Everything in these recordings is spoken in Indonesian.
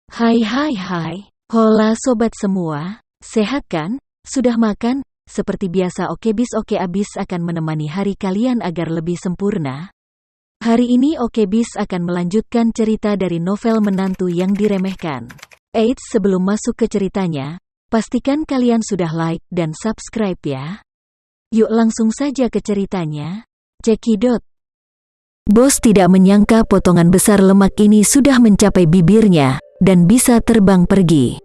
Hai. Hola sobat semua, sehat kan? Sudah makan? Seperti biasa Okebis Oke Abis akan menemani hari kalian agar lebih sempurna. Hari ini Okebis akan melanjutkan cerita dari novel Menantu yang Diremehkan. Eits, sebelum masuk ke ceritanya, pastikan kalian sudah like dan subscribe ya. Yuk langsung saja ke ceritanya. Cekidot. Bos tidak menyangka potongan besar lemak ini sudah mencapai bibirnya dan bisa terbang pergi.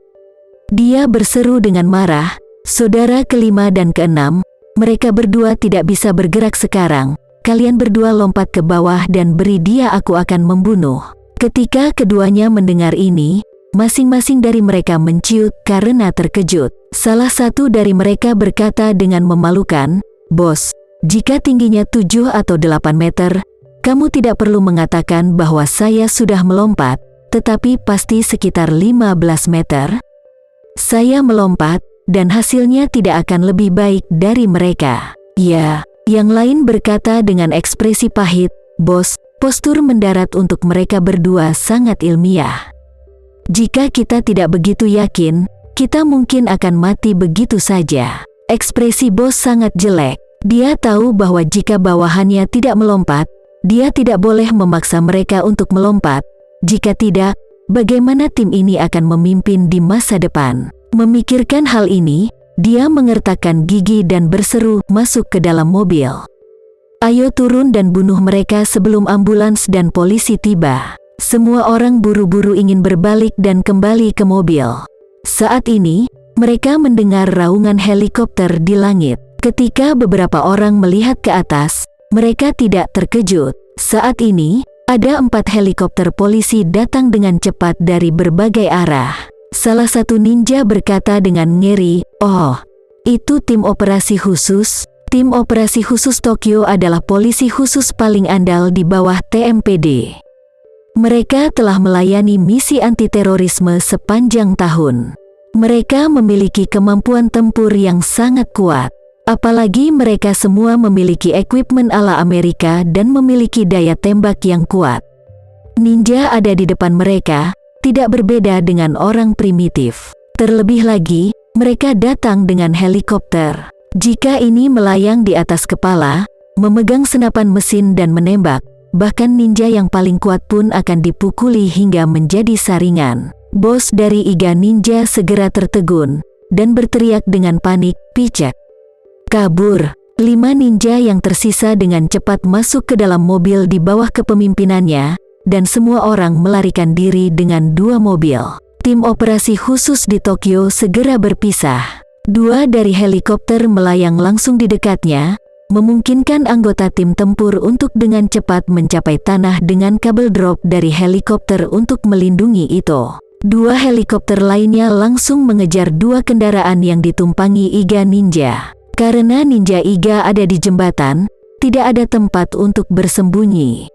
Dia berseru dengan marah, "Saudara kelima dan keenam, mereka berdua tidak bisa bergerak sekarang. Kalian berdua lompat ke bawah dan beri dia, aku akan membunuh." Ketika keduanya mendengar ini, masing-masing dari mereka menciut karena terkejut. Salah satu dari mereka berkata dengan memalukan, "Bos, jika tingginya 7 atau 8 meter, kamu tidak perlu mengatakan bahwa saya sudah melompat, tetapi pasti sekitar 15 meter. Saya melompat, dan hasilnya tidak akan lebih baik dari mereka." "Ya," yang lain berkata dengan ekspresi pahit, "Bos, postur mendarat untuk mereka berdua sangat ilmiah. Jika kita tidak begitu yakin, kita mungkin akan mati begitu saja." Ekspresi bos sangat jelek. Dia tahu bahwa jika bawahannya tidak melompat, dia tidak boleh memaksa mereka untuk melompat. Jika tidak, bagaimana tim ini akan memimpin di masa depan? Memikirkan hal ini, dia mengertakkan gigi dan berseru masuk ke dalam mobil. "Ayo turun dan bunuh mereka sebelum ambulans dan polisi tiba." Semua orang buru-buru ingin berbalik dan kembali ke mobil. Saat ini, mereka mendengar raungan helikopter di langit. Ketika beberapa orang melihat ke atas, mereka tidak terkejut. Saat ini, ada 4 helikopter polisi datang dengan cepat dari berbagai arah. Salah satu ninja berkata dengan ngeri, "Oh, itu tim operasi khusus." Tim operasi khusus Tokyo adalah polisi khusus paling andal di bawah TMPD. Mereka telah melayani misi anti-terorisme sepanjang tahun. Mereka memiliki kemampuan tempur yang sangat kuat. Apalagi mereka semua memiliki equipment ala Amerika dan memiliki daya tembak yang kuat. Ninja ada di depan mereka, tidak berbeda dengan orang primitif. Terlebih lagi, mereka datang dengan helikopter. Jika ini melayang di atas kepala, memegang senapan mesin dan menembak, bahkan ninja yang paling kuat pun akan dipukuli hingga menjadi saringan. Bos dari Iga Ninja segera tertegun dan berteriak dengan panik, "Picek! Kabur!" 5 ninja yang tersisa dengan cepat masuk ke dalam mobil di bawah kepemimpinannya, dan semua orang melarikan diri dengan 2 mobil. Tim operasi khusus di Tokyo segera berpisah. 2 dari helikopter melayang langsung di dekatnya, memungkinkan anggota tim tempur untuk dengan cepat mencapai tanah dengan kabel drop dari helikopter untuk melindungi itu. 2 helikopter lainnya langsung mengejar 2 kendaraan yang ditumpangi Iga Ninja. Karena Ninja Iga ada di jembatan, tidak ada tempat untuk bersembunyi.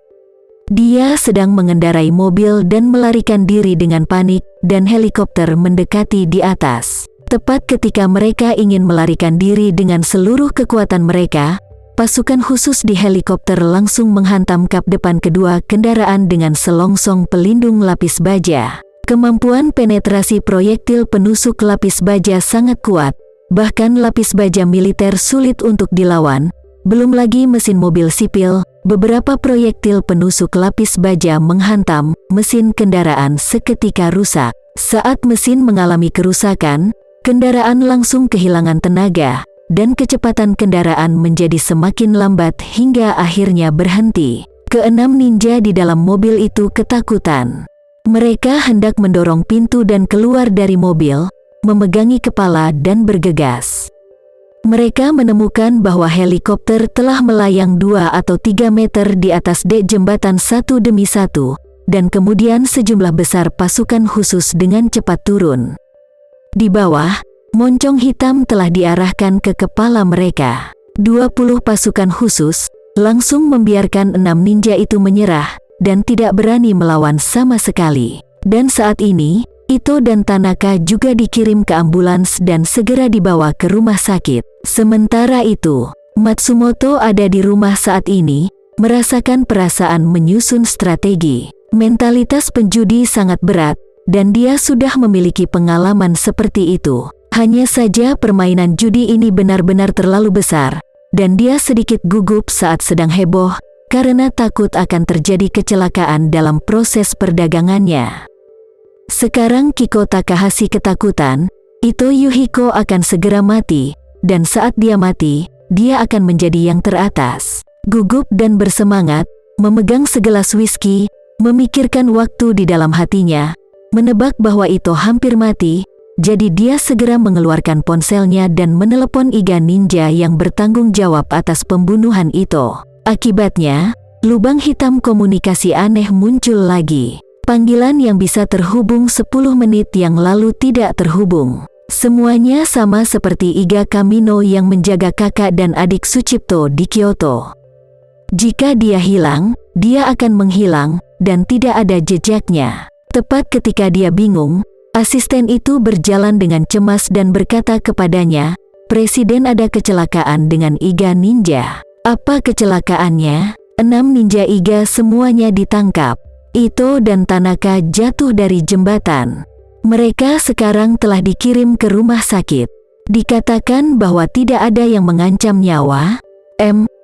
Dia sedang mengendarai mobil dan melarikan diri dengan panik, dan helikopter mendekati di atas. Tepat ketika mereka ingin melarikan diri dengan seluruh kekuatan mereka, pasukan khusus di helikopter langsung menghantam kap depan kedua kendaraan dengan selongsong pelindung lapis baja. Kemampuan penetrasi proyektil penusuk lapis baja sangat kuat. Bahkan lapis baja militer sulit untuk dilawan, belum lagi mesin mobil sipil. Beberapa proyektil penusuk lapis baja menghantam mesin kendaraan seketika rusak. Saat mesin mengalami kerusakan, kendaraan langsung kehilangan tenaga, dan kecepatan kendaraan menjadi semakin lambat hingga akhirnya berhenti. Ke-6 ninja di dalam mobil itu ketakutan. Mereka hendak mendorong pintu dan keluar dari mobil, memegangi kepala dan bergegas. Mereka menemukan bahwa helikopter telah melayang 2 atau 3 meter di atas dek jembatan satu demi satu, dan kemudian sejumlah besar pasukan khusus dengan cepat turun. Di bawah, moncong hitam telah diarahkan ke kepala mereka. 20 pasukan khusus langsung membiarkan 6 ninja itu menyerah, dan tidak berani melawan sama sekali. Dan saat ini, Ito dan Tanaka juga dikirim ke ambulans dan segera dibawa ke rumah sakit. Sementara itu, Matsumoto ada di rumah saat ini, merasakan perasaan menyusun strategi. Mentalitas penjudi sangat berat, dan dia sudah memiliki pengalaman seperti itu. Hanya saja permainan judi ini benar-benar terlalu besar, dan dia sedikit gugup saat sedang heboh, karena takut akan terjadi kecelakaan dalam proses perdagangannya. Sekarang Kiko Takahashi ketakutan, Ito Yuhiko akan segera mati, dan saat dia mati, dia akan menjadi yang teratas. Gugup dan bersemangat, memegang segelas whisky, memikirkan waktu di dalam hatinya, menebak bahwa Ito hampir mati, jadi dia segera mengeluarkan ponselnya dan menelepon Iga Ninja yang bertanggung jawab atas pembunuhan Ito. Akibatnya, lubang hitam komunikasi aneh muncul lagi. Panggilan yang bisa terhubung 10 menit yang lalu tidak terhubung. Semuanya sama seperti Iga Kamino yang menjaga kakak dan adik Sucipto di Kyoto. Jika dia hilang, dia akan menghilang, dan tidak ada jejaknya. Tepat ketika dia bingung, asisten itu berjalan dengan cemas dan berkata kepadanya, "Presiden, ada kecelakaan dengan Iga Ninja." Apa kecelakaannya? 6 ninja Iga semuanya ditangkap. Ito dan Tanaka jatuh dari jembatan. Mereka sekarang telah dikirim ke rumah sakit. Dikatakan bahwa tidak ada yang mengancam nyawa.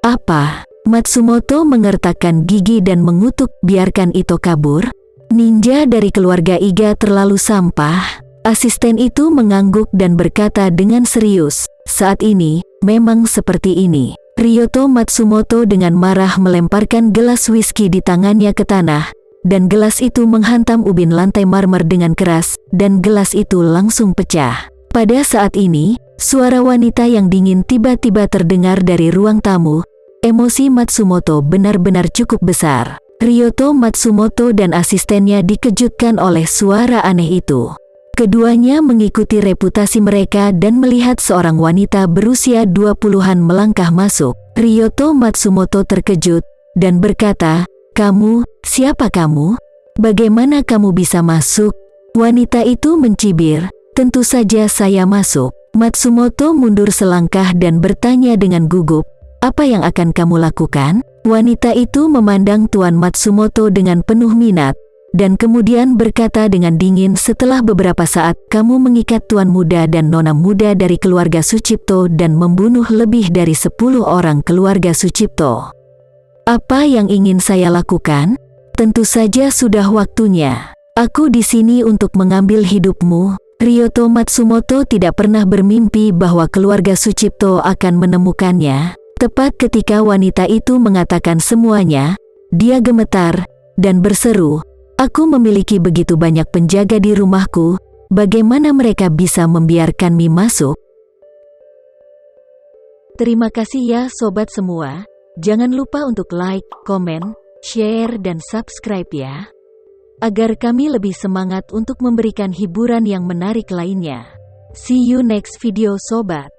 Apa? Matsumoto mengertakkan gigi dan mengutuk, "Biarkan Ito kabur. Ninja dari keluarga Iga terlalu sampah." Asisten itu mengangguk dan berkata dengan serius, "Saat ini, memang seperti ini." Ryoto Matsumoto dengan marah melemparkan gelas whisky di tangannya ke tanah, dan gelas itu menghantam ubin lantai marmer dengan keras, dan gelas itu langsung pecah. Pada saat ini, suara wanita yang dingin tiba-tiba terdengar dari ruang tamu. Emosi Matsumoto benar-benar cukup besar. Ryoto Matsumoto dan asistennya dikejutkan oleh suara aneh itu. Keduanya mengikuti reputasi mereka dan melihat seorang wanita berusia 20-an melangkah masuk. Ryoto Matsumoto terkejut dan berkata, "Kamu, siapa kamu? Bagaimana kamu bisa masuk?" Wanita itu mencibir, "Tentu saja saya masuk." Matsumoto mundur selangkah dan bertanya dengan gugup, "Apa yang akan kamu lakukan?" Wanita itu memandang Tuan Matsumoto dengan penuh minat, dan kemudian berkata dengan dingin, "Setelah beberapa saat, kamu mengikat tuan muda dan nona muda dari keluarga Sucipto dan membunuh lebih dari 10 orang keluarga Sucipto. Apa yang ingin saya lakukan? Tentu saja sudah waktunya. Aku di sini untuk mengambil hidupmu." Ryoto Matsumoto tidak pernah bermimpi bahwa keluarga Sucipto akan menemukannya. Tepat ketika wanita itu mengatakan semuanya, dia gemetar dan berseru, "Aku memiliki begitu banyak penjaga di rumahku, bagaimana mereka bisa membiarkanmu masuk?" Terima kasih ya sobat semua. Jangan lupa untuk like, komen, share dan subscribe ya. Agar kami lebih semangat untuk memberikan hiburan yang menarik lainnya. See you next video sobat.